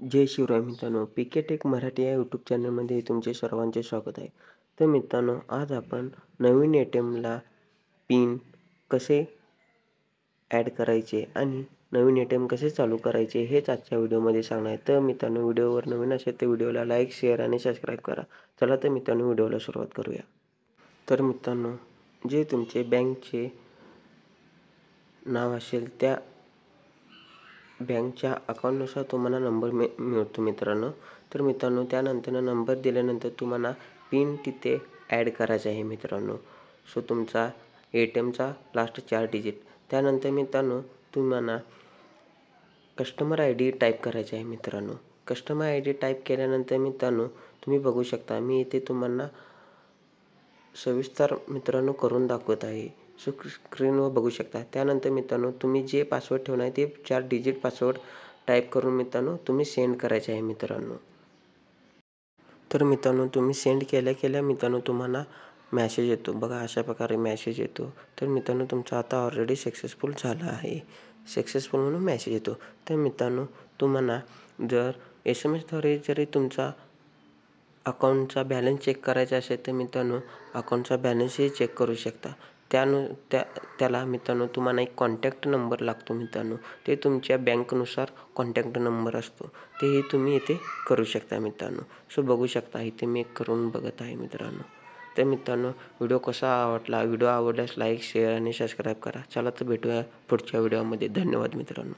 जय शिवराय मित्रांनो, पीके टेक मराठी या यूट्यूब चॅनलमध्ये तुमचे सर्वांचे स्वागत आहे. तर मित्रांनो, आज आपण नवीन ए-टी-एमला पिन कसे ॲड करायचे आणि नवीन ए-टी-एम कसे चालू करायचे हेच आजच्या व्हिडिओमध्ये सांगणार आहे. तर मित्रांनो, व्हिडिओवर नवीन असेल तर व्हिडिओला लाईक, शेअर आणि सबस्क्राईब करा. चला तर मित्रांनो, व्हिडिओला सुरुवात करूया. तर मित्रांनो, जे तुमचे बँकचे नाव असेल त्या बँकच्या अकाउंटनुसार तुम्हाला नंबर मिळतो मित्रांनो. तर मित्रांनो, त्यानंतर नंबर दिल्यानंतर तुम्हाला पिन तिथे ॲड करायचा आहे मित्रांनो. सो तुमचा ए-टी-एमचा लास्ट 4 डिजिट. त्यानंतर मित्रांनो, तुम्हाला कस्टमर आय डी टाईप करायचा आहे मित्रांनो. कस्टमर आय डी टाईप केल्यानंतर मित्रांनो, तुम्ही बघू शकता मी इथे तुम्हाला सविस्तर मित्रांनो करून दाखवत आहे. सो स्क्रीनवर बघू शकता. त्यानंतर मित्रांनो, तुम्ही जे पासवर्ड ठेवणार आहे ते 4 डिजिट पासवर्ड टाईप करून मित्रांनो तुम्ही सेंड करायचे आहे मित्रांनो. तर मित्रांनो, तुम्ही सेंड केल्या मित्रांनो तुम्हाला मॅसेज येतो. बघा अशा प्रकारे मॅसेज येतो. तर मित्रांनो, तुमचा आता ऑलरेडी सक्सेसफुल झाला आहे. सक्सेसफुल म्हणून मॅसेज येतो. तर मित्रांनो, तुम्हाला जर SMS द्वारे जरी तुमचा अकाउंटचा बॅलन्स चेक करायचा असेल तर मित्रांनो, अकाउंटचा बॅलन्सही चेक करू शकता. त्याला मित्रांनो तुम्हाला एक कॉन्टॅक्ट नंबर लागतो मित्रांनो. ते तुमच्या बँकनुसार कॉन्टॅक्ट नंबर असतो. तेही तुम्ही इथे करू शकता मित्रांनो. सो बघू शकता इथे मी करून बघत आहे मित्रांनो. तर मित्रांनो, व्हिडिओ कसा आवडला? व्हिडिओ आवडल्यास लाईक, शेअर आणि सबस्क्राईब करा. चला तर भेटूया पुढच्या व्हिडिओमध्ये. धन्यवाद मित्रांनो.